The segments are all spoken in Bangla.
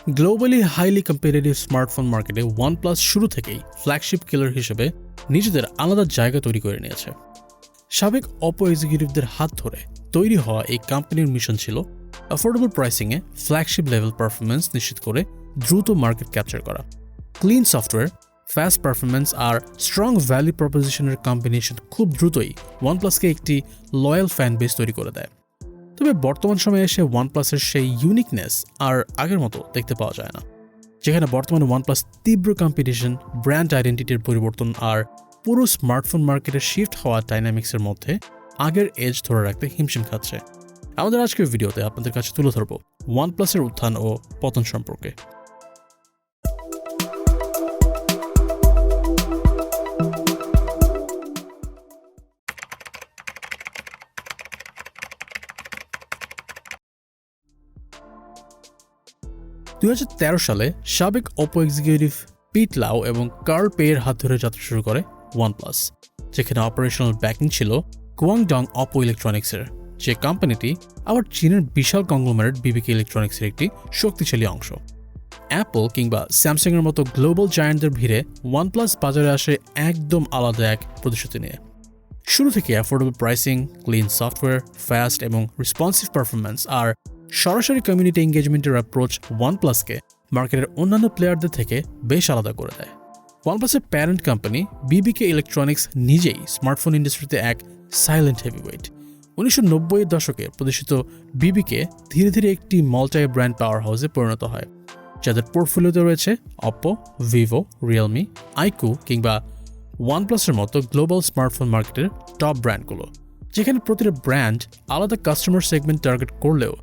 গ্লোবালি হাইলি কম্পিটিটিভ স্মার্টফোন মার্কেটে OnePlus শুরু থেকেই ফ্ল্যাগশিপ কিলার হিসেবে নিজেদের আলাদা জায়গা তৈরি করে নিয়েছে। সাবেক অপো এক্সিকিউটিভদের হাত ধরে তৈরি হওয়া এই কোম্পানির মিশন ছিল অ্যাফোর্ডেবল প্রাইসিংয়ে ফ্ল্যাগশিপ লেভেল পারফরমেন্স নিশ্চিত করে দ্রুত মার্কেট ক্যাপচার করা। ক্লিন সফটওয়্যার, ফাস্ট পারফরমেন্স আর স্ট্রং ভ্যালু প্রপোজিশনের কম্বিনেশন খুব দ্রুতই OnePlusকে একটি লয়াল ফ্যান বেস তৈরি করে দেয়। তবে বর্তমান সময়ে এসে OnePlusের সেই ইউনিকনেস আর আগের মতো দেখতে পাওয়া যায় না। যেখানে বর্তমানে OnePlus তীব্র কম্পিটিশন, ব্র্যান্ড আইডেন্টিটির পরিবর্তন আর পুরো স্মার্টফোন মার্কেটে শিফট হওয়া ডাইনামিক্সের মধ্যে আগের এজ ধরে রাখতে হিমশিম খাচ্ছে। আমাদের আজকের ভিডিওতে আপনাদের কাছে তুলে ধরব OnePlusের উত্থান ও পতন সম্পর্কে। সালে সাবেক অপো এক্সিকিউটিভ পিট লাও এবং কার্ল পেয়ের হাত ধরে যাত্রা শুরু করে OnePlus, যেখানে অপারেশনাল ব্যাকিং ছিল গুয়াংডং অপো ইলেকট্রনিক্সের, যে কোম্পানিটি আবার চীনের বিশাল কংগ্লোমারেট বিবিকে ইলেকট্রনিক্সের একটি শক্তিশালী অংশ। অ্যাপল কিংবা স্যামসাংয়ের মতো গ্লোবাল জায়ান্টদের ভিড়ে OnePlus বাজারে আসে একদম আলাদা এক প্রতিশ্রুতি নিয়ে। শুরু থেকে affordable pricing, clean software, fast এবং রেসপন্সিভ পারফরমেন্স আর সরাসরি কমিউনিটি এঙ্গেজমেন্টের অ্যাপ্রোচ OnePlusকে মার্কেটের অন্যান্য প্লেয়ারদের থেকে বেশ আলাদা করে দেয়। OnePlusের প্যারেন্ট কোম্পানি বিবিকে ইলেকট্রনিক্স নিজেই স্মার্টফোন ইন্ডাস্ট্রিতে এক সাইলেন্ট হেভিওয়েট। 1990-এর দশকে প্রতিষ্ঠিত বিবিকে ধীরে ধীরে একটি মাল্টি ব্র্যান্ড পাওয়ার হাউসে পরিণত হয়, যাদের পোর্টফোলিওতে রয়েছে অপো, ভিভো, রিয়েলমি, আইকু কিংবা OnePlusের মতো গ্লোবাল স্মার্টফোন মার্কেটের টপ ব্র্যান্ডগুলো, যেখানে প্রতিটা ব্র্যান্ড আলাদা কাস্টমার সেগমেন্ট টার্গেট করলেও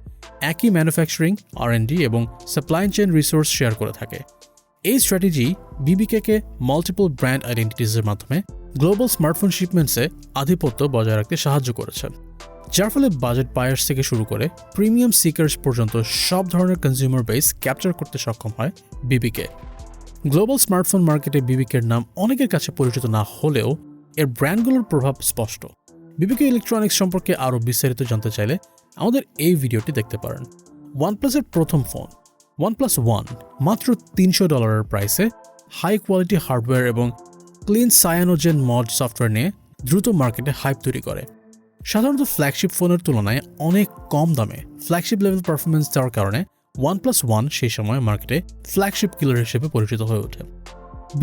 একই ম্যানুফ্যাকচারিং, R&D এবং সাপ্লাই চেইন রিসোর্স শেয়ার করে থাকে। এই স্ট্র্যাটেজি বিবিকে মাল্টিপল ব্র্যান্ড আইডেন্টিটিসের মাধ্যমে গ্লোবাল স্মার্টফোন শিপমেন্টসে আধিপত্য বজায় রাখতে সাহায্য করেছে, যার ফলে বাজেট বায়ার্স থেকে শুরু করে প্রিমিয়াম সিকার্স পর্যন্ত সব ধরনের কনজিউমার বেস ক্যাপচার করতে সক্ষম হয় বিবিকে। গ্লোবাল স্মার্টফোন মার্কেটে বিবিকের নাম অনেকের কাছে পরিচিত না হলেও এর ব্র্যান্ডগুলোর প্রভাব স্পষ্ট। বিবিকে ইলেকট্রনিক্স সম্পর্কে আরও বিস্তারিত জানতে চাইলে আমাদের এই ভিডিওটি দেখতে পারেন। OnePlusের প্রথম ফোন OnePlus One মাত্র $300 প্রাইসে হাই কোয়ালিটি হার্ডওয়্যার এবং ক্লিন সায়ানোজেন মড সফটওয়্যার নিয়ে দ্রুত মার্কেটে হাইপ তৈরি করে। সাধারণত ফ্ল্যাগশিপ ফোনের তুলনায় অনেক কম দামে ফ্ল্যাগশিপ লেভেল পারফরমেন্স দেওয়ার কারণে OnePlus One সেই সময় মার্কেটে ফ্ল্যাগশিপ কিলার হিসেবে পরিচিত হয়ে ওঠে।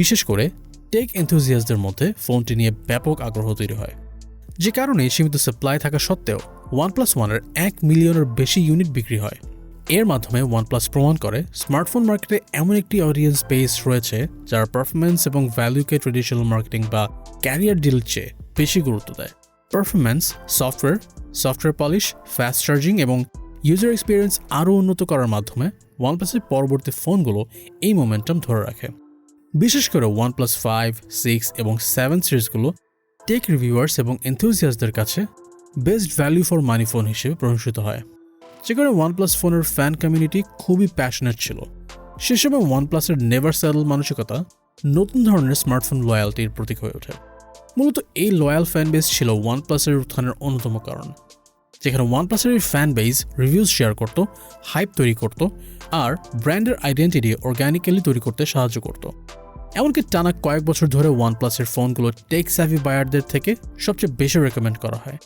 বিশেষ করে টেক এনথুজিয়াস্টদের মধ্যে ফোনটি নিয়ে ব্যাপক আগ্রহ তৈরি হয়, যে কারণে সীমিত সাপ্লাই থাকা সত্ত্বেও OnePlus One-এর 1 মিলিয়নের বেশি ইউনিট বিক্রি হয়। এর মাধ্যমে OnePlus প্রমাণ করে স্মার্টফোন মার্কেটে এমন একটি অডিয়েন্স বেস রয়েছে যারা পারফরমেন্স এবং ভ্যালুকে ট্রেডিশনাল মার্কেটিং বা ক্যারিয়ার ডিল চেয়ে বেশি গুরুত্ব দেয়। Performance, software polish, fast charging এবং ইউজার এক্সপিরিয়েন্স আরও উন্নত করার মাধ্যমে OnePlusের পরবর্তী ফোনগুলো এই মোমেন্টাম ধরে রাখে। বিশেষ করে OnePlus 5, 6 এবং 7 সিরিজগুলো টেক রিভিউয়ার্স এবং এনথুজিয়াস্টদের কাছে best value for money phone হিসেবে প্রশংসিত হয়, যে কারণে OnePlus ফোনের ফ্যান কমিউনিটি খুবই প্যাশনেট ছিল। সে সময় OnePlusের নেভার স্যাডল মানসিকতা নতুন ধরনের স্মার্টফোন লয়ালটির প্রতীক হয়ে ওঠে। মূলত এই লয়াল ফ্যান বেস ছিল OnePlusের উত্থানের অন্যতম কারণ, যেখানে OnePlusের এই ফ্যান বেস রিভিউজ শেয়ার করত, হাইপ তৈরি করত আর ব্র্যান্ডের আইডেন্টিটি অর্গ্যানিক্যালি তৈরি করতে সাহায্য করত। এমনকি টানা কয়েক বছর ধরে OnePlusের ফোনগুলো টেক স্যাভি বায়ারদের থেকে সবচেয়ে বেশি রেকমেন্ড করা হয়,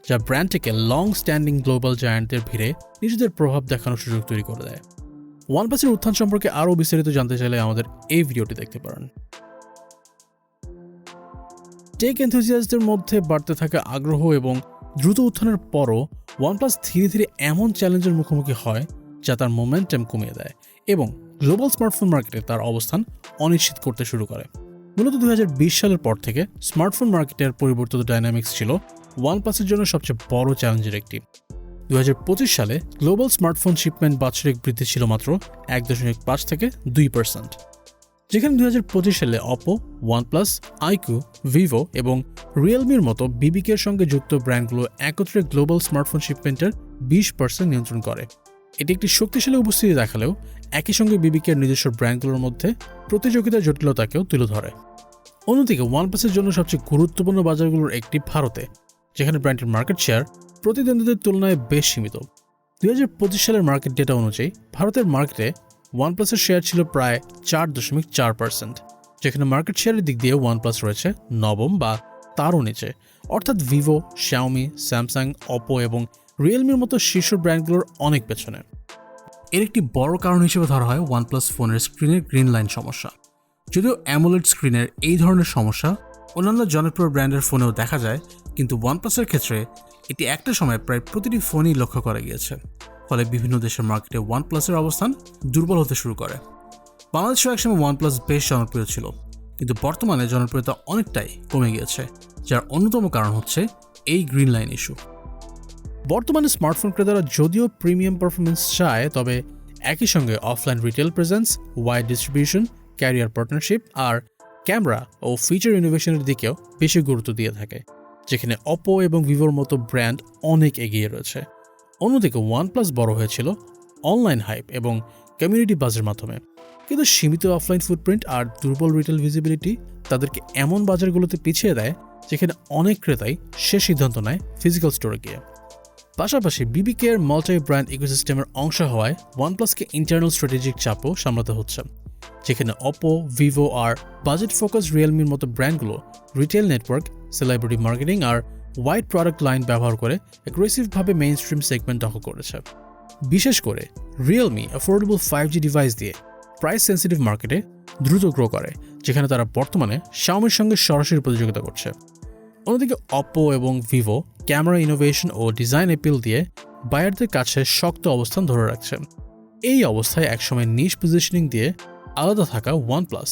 যা ব্র্যান্ডটিকে লং স্ট্যান্ডিং গ্লোবাল জায়ান্টদের ভিড়ে নিজেদের প্রভাব দেখানোর সুযোগ তৈরি করে দেয়। OnePlusের উত্থান সম্পর্কে আরও বিস্তারিত জানতে চাইলে আমাদের এই ভিডিওটি দেখতে পারেন। টেক এনথুজিয়াস্টদের মধ্যে বাড়তে থাকা আগ্রহ এবং দ্রুত উত্থানের পরও OnePlus ধীরে ধীরে এমন চ্যালেঞ্জের মুখোমুখি হয় যা তার মোমেন্টাম কমিয়ে দেয় এবং গ্লোবাল স্মার্টফোন মার্কেটে তার অবস্থান অনিশ্চিত করতে শুরু করে। মূলত 2020 সালের পর থেকে স্মার্টফোন মার্কেটের পরিবর্তিত ডাইনামিক্স ছিল OnePlusের জন্য সবচেয়ে বড় চ্যালেঞ্জের একটি। 2025 সালে গ্লোবাল স্মার্টফোন শিপমেন্ট বাৎসরিক বৃদ্ধি ছিল মাত্র 1.5 থেকে 2%, যেখানে 2025 সালে অপো, OnePlus, আইকু, ভিভো এবং রিয়েলমির মতো বিবিকের সঙ্গে যুক্ত ব্র্যান্ডগুলো একত্রে গ্লোবাল স্মার্টফোন শিপমেন্টের 20% নিয়ন্ত্রণ করে। এটি একটি শক্তিশালী উপস্থিতি দেখালেও একই সঙ্গে বিবিকের নিজস্ব ব্র্যান্ডগুলোর মধ্যে প্রতিযোগিতার জটিলতাকেও তুলে ধরে। অন্যদিকে OnePlusের জন্য সবচেয়ে গুরুত্বপূর্ণ বাজারগুলোর একটি ভারতে, যেখানে ব্র্যান্ডের মার্কেট শেয়ার প্রতিদ্বন্দ্বীদের তুলনায় বেশ সীমিত। 2025 সালের মার্কেট ডেটা অনুযায়ী ভারতের মার্কেটে ওয়ানপ্লাসের শেয়ার ছিল প্রায় 4.4%, যেখানে মার্কেট শেয়ারের দিক দিয়ে ওয়ানপ্লাস রয়েছে নবম বা তারও নিচে, অর্থাৎ ভিভো, শাওমি, স্যামসাং, অপো এবং রিয়েলমির মতো শীর্ষ ব্র্যান্ডগুলোর অনেক পেছনে। এর একটি বড় কারণ হিসেবে ধরা হয় ওয়ানপ্লাস ফোনের স্ক্রিনের গ্রিন লাইন সমস্যা। যদিও অ্যামোলেড স্ক্রিনের এই ধরনের সমস্যা অন্যান্য জনপ্রিয় ব্র্যান্ডের ফোনেও দেখা যায়, কিন্তু ওয়ানপ্লাসের ক্ষেত্রে এটি একটা সময় প্রায় প্রতিটি ফোনই লক্ষ্য করা গিয়েছে। ফলে বিভিন্ন দেশের মার্কেটে ওয়ানপ্লাসের অবস্থান দুর্বল হতে শুরু করে। বাংলাদেশেও একসময় ওয়ানপ্লাস বেশ জনপ্রিয় ছিল, কিন্তু বর্তমানে জনপ্রিয়তা অনেকটাই কমে গিয়েছে, যার অন্যতম কারণ হচ্ছে এই গ্রিন লাইন ইস্যু। বর্তমানে স্মার্টফোন ক্রেতারা যদিও প্রিমিয়াম পারফরমেন্স চায়, তবে একই সঙ্গে offline retail presence, wide distribution, carrier partnership আর ক্যামেরা ও ফিচার ইনোভেশনের দিকেও বেশি গুরুত্ব দিয়ে থাকে, যেখানে অপো এবং ভিভোর মতো ব্র্যান্ড অনেক এগিয়ে রয়েছে। অন্যদিকে ওয়ানপ্লাস বড় হয়েছিল অনলাইন হাইপ এবং কমিউনিটি বাজের মাধ্যমে, কিন্তু সীমিত অফলাইন ফুটপ্রিন্ট আর দুর্বল রিটেল ভিজিবিলিটি তাদেরকে এমন বাজারগুলোতে পিছিয়ে দেয় যেখানে অনেক ক্রেতাই সে সিদ্ধান্ত নেয় ফিজিক্যাল স্টোরে গিয়ে। পাশাপাশি বিবিকের মাল্টি ব্র্যান্ড ইকোসিস্টেমের অংশ হওয়ায় ওয়ানপ্লাসকে ইন্টারনাল স্ট্র্যাটেজিক চাপও সামলাতে হচ্ছে, যেখানে অপো, ভিভো আর বাজেট ফোকাস রিয়েলমির মতো ব্র্যান্ডগুলো রিটেল নেটওয়ার্ক, সেলিব্রিটি মার্কেটিং আর ওয়াইড প্রোডাক্ট লাইন ব্যবহার করে অ্যাগ্রেসিভভাবে মেইন স্ট্রিম সেগমেন্ট দখল করেছে। বিশেষ করে রিয়েলমি অ্যাফোর্ডেবল 5G ডিভাইস দিয়ে প্রাইস সেন্সিটিভ মার্কেটে দ্রুত গ্রো করে, যেখানে তারা বর্তমানে শাওমির সঙ্গে সরাসরি প্রতিযোগিতা করছে। অন্যদিকে অপো এবং ভিভো ক্যামেরা ইনোভেশন ও ডিজাইন অ্যাপিল দিয়ে বায়ারদের কাছে শক্ত অবস্থান ধরে রাখছে। এই অবস্থায় একসময় নিশ পজিশনিং দিয়ে আলাদা থাকা ওয়ানপ্লাস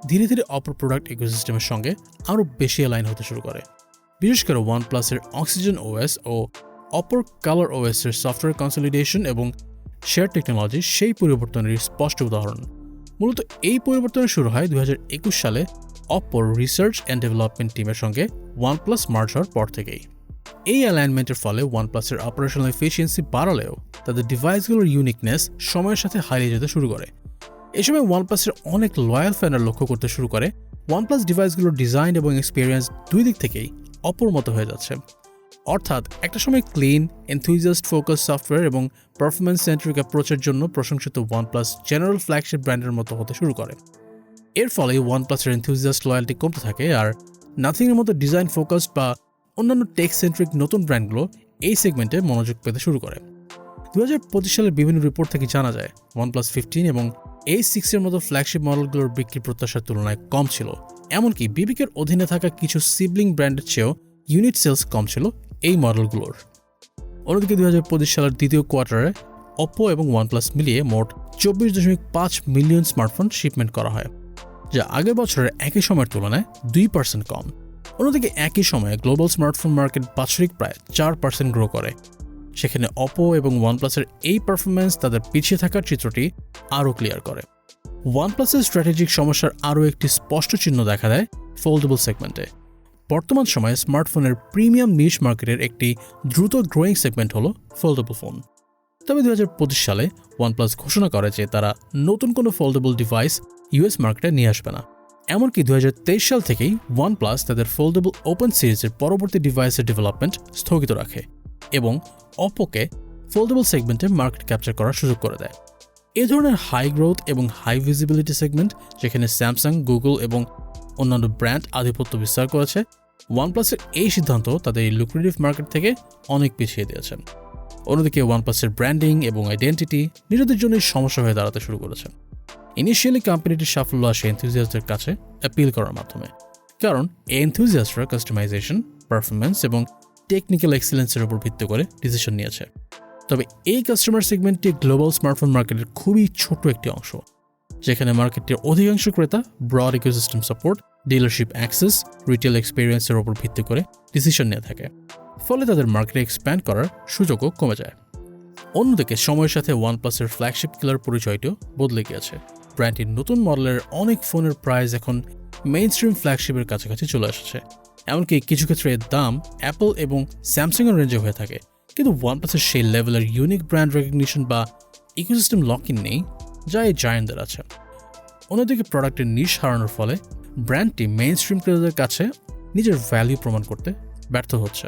ধীরে ধীরে অপর প্রোডাক্ট ইকোসিস্টেমের সঙ্গে আরও বেশি অ্যালাইন হতে শুরু করে। বিশেষ করে ওয়ানপ্লাসের অক্সিজেন ওএস ও অপর কালার ওএসের সফটওয়্যার কনসলিডেশন এবং শেয়ার টেকনোলজি সেই পরিবর্তনের স্পষ্ট উদাহরণ। মূলত এই পরিবর্তন শুরু হয় 2021 সালে অপোর রিসার্চ অ্যান্ড ডেভেলপমেন্ট টিমের সঙ্গে ওয়ানপ্লাস মার্জ হওয়ার পর থেকেই। এই অ্যালাইনমেন্টের ফলে ওয়ানপ্লাসের অপারেশনাল এফিসিয়েন্সি বাড়ালেও তাদের ডিভাইসগুলোর ইউনিকনেস সময়ের সাথে হারিয়ে যেতে শুরু করে। এই সময় ওয়ানপ্লাসের অনেক লয়াল ফ্যানরা লক্ষ্য করতে শুরু করে ওয়ানপ্লাস ডিভাইসগুলোর ডিজাইন এবং এক্সপিরিয়েন্স দুই দিক থেকেই অপর মতো হয়ে যাচ্ছে। অর্থাৎ একটা সময় ক্লিন, এনথুজিয়াস্ট ফোকাস সফটওয়্যার এবং পারফরমেন্স সেন্ট্রিক অ্যাপ্রোচের জন্য প্রশংসিত ওয়ানপ্লাস জেনারেল ফ্ল্যাগশিপ ব্র্যান্ডের মতো হতে শুরু করে। এর ফলে ওয়ানপ্লাসের এনথুজিয়াস্ট লয়্যালটি কমতে থাকে, আর নাথিংয়ের মতো ডিজাইন ফোকাসড বা অন্যান্য টেক সেন্ট্রিক নতুন ব্র্যান্ডগুলো এই সেগমেন্টে মনোযোগ পেতে শুরু করে। 2025 সালের বিভিন্ন রিপোর্ট থেকে জানা যায় OnePlus 15 এবং A6 এর মতো ফ্ল্যাগশিপ মডেলগুলোর বিক্রি প্রত্যাশার তুলনায় কম ছিল। এমনকি বিবিকের অধীনে থাকা কিছু সিবলিং ব্র্যান্ডের চেয়েও ইউনিট সেলস কম ছিল এই মডেলগুলোর। অন্যদিকে 2025 সালের দ্বিতীয় কোয়ার্টারে অপো এবং OnePlus মিলিয়ে মোট 24.5 মিলিয়ন স্মার্টফোন শিপমেন্ট করা হয়, যা আগের বছরের একই সময়ের তুলনায় 2% কম। অন্যদিকে একই সময়ে গ্লোবাল স্মার্টফোন মার্কেট বাৎসরিক প্রায় 4% গ্রো করে। সেখানে অপো এবং ওয়ানপ্লাসের এই পারফরম্যান্স তাদের পিছিয়ে থাকার চিত্রটি আরও ক্লিয়ার করে। ওয়ানপ্লাসের স্ট্র্যাটেজিক সমস্যার আরও একটি স্পষ্ট চিহ্ন দেখা দেয় ফোল্ডেবল সেগমেন্টে। বর্তমান সময়ে স্মার্টফোনের প্রিমিয়াম নিশ মার্কেটের একটি দ্রুত গ্রোয়িং সেগমেন্ট হলো ফোল্ডেবল ফোন। তবে 2025 সালে ওয়ানপ্লাস ঘোষণা করে যে তারা নতুন কোনো ফোল্ডেবল ডিভাইস ইউএস মার্কেটে নিয়ে আসবে না। এমনকি 2023 সাল থেকেই ওয়ানপ্লাস তাদের ফোল্ডেবল ওপেন সিরিজের পরবর্তী ডিভাইসের ডেভেলপমেন্ট স্থগিত রাখে এবং অপোকে ফোল্ডেবল সেগমেন্টে মার্কেট ক্যাপচার করার সুযোগ করে দেয়। এ ধরনের হাই গ্রোথ এবং হাই ভিজিবিলিটি সেগমেন্ট, যেখানে স্যামসাং, গুগল এবং অন্যান্য ব্র্যান্ড আধিপত্য বিস্তার করেছে, ওয়ানপ্লাসের এই সিদ্ধান্ত তাদের এই লুক্রেটিভ মার্কেট থেকে অনেক পিছিয়ে দিয়েছে। অন্যদিকে ওয়ানপ্লাসের ব্র্যান্ডিং এবং আইডেন্টিটি নিজেদের জন্যই সমস্যা হয়ে দাঁড়াতে শুরু করেছে। ইনিশিয়ালি কোম্পানিটির সাফল্য আসে এনথুজিয়াস্টদের কাছে অ্যাপিল করার মাধ্যমে, কারণ এই এনথুজিয়াস্টরা কাস্টমাইজেশন, পারফরমেন্স এবং টেকনিক্যাল এক্সিলেন্সের উপর ভিত্তি করে ডিসিশন নিয়েছে। তবে এই কাস্টমার সেগমেন্টটি গ্লোবাল স্মার্টফোন মার্কেটের খুবই ছোট একটি অংশ, যেখানে মার্কেটের অধিকাংশ ক্রেতা broad ecosystem support, dealership access, retail এক্সপিরিয়েন্সের উপর ভিত্তি করে ডিসিশন নিয়ে থাকে। ফলে তাদের মার্কেটে এক্সপ্যান্ড করার সুযোগও কমে যায়। অন্যদিকে সময়ের সাথে ওয়ানপ্লাসের ফ্ল্যাগশিপ কিলার পরিচয়টিও বদলে গিয়েছে। ব্র্যান্ডটির নতুন মডেলের অনেক ফোনের প্রাইস এখন মেইন স্ট্রিম ফ্ল্যাগশিপের কাছাকাছি চলে এসেছে। এমনকি কিছু ক্ষেত্রে এর দাম অ্যাপল এবং স্যামসাংয়ের রেঞ্জে হয়ে থাকে, কিন্তু ওয়ানপ্লাসের সেই লেভেলের ইউনিক ব্র্যান্ড রেকগনিশন বা ইকোসিস্টেম লক ইন নেই যা এই জায়ান্টদের আছে। অন্যদিকে প্রোডাক্টের নিশ হারানোর ফলে ব্র্যান্ডটি মেইন স্ট্রিম ক্রেতাদের কাছে নিজের ভ্যালু প্রমাণ করতে ব্যর্থ হচ্ছে।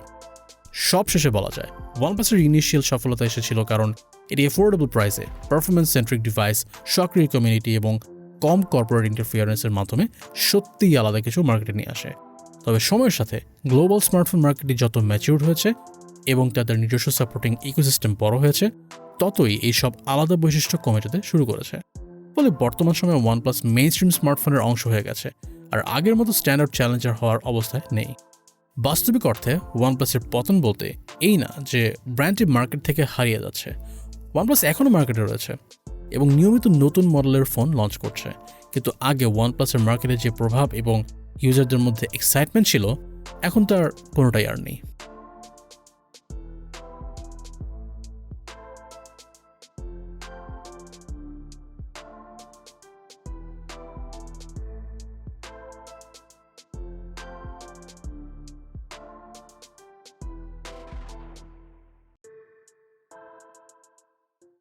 সব শেষে বলা যায় ওয়ানপ্লাসের ইনিশিয়াল সফলতা এসেছিল কারণ এটি অ্যাফোর্ডেবল প্রাইসে পারফরমেন্স সেন্ট্রিক ডিভাইস, সক্রিয় কমিউনিটি এবং কম কর্পোরেট ইন্টারফিয়ারেন্সের মাধ্যমে সত্যিই আলাদা কিছু মার্কেটে নিয়ে আসে। তবে সময়ের সাথে গ্লোবাল স্মার্টফোন মার্কেটটি যত ম্যাচিউরড হয়েছে এবং তাদের নিজস্ব সাপোর্টিং ইকোসিস্টেম বড় হয়েছে, ততই এইসব আলাদা বৈশিষ্ট্য কমে যেতে শুরু করেছে। ফলে বর্তমান সময়ে ওয়ানপ্লাস মেইনস্ট্রিম স্মার্টফোনের অংশ হয়ে গেছে আর আগের মতো স্ট্যান্ডার্ড চ্যালেঞ্জার হওয়ার অবস্থায় নেই। বাস্তবিক অর্থে ওয়ানপ্লাসের পতন বলতে এই না যে ব্র্যান্ডটি মার্কেট থেকে হারিয়ে যাচ্ছে। ওয়ানপ্লাস এখনও মার্কেটে রয়েছে এবং নিয়মিত নতুন মডেলের ফোন লঞ্চ করছে, কিন্তু আগে ওয়ানপ্লাসের মার্কেটে যে প্রভাব এবং ইউজারদের মধ্যে এক্সাইটমেন্ট ছিল, এখন তার কোনোটাই আর নেই।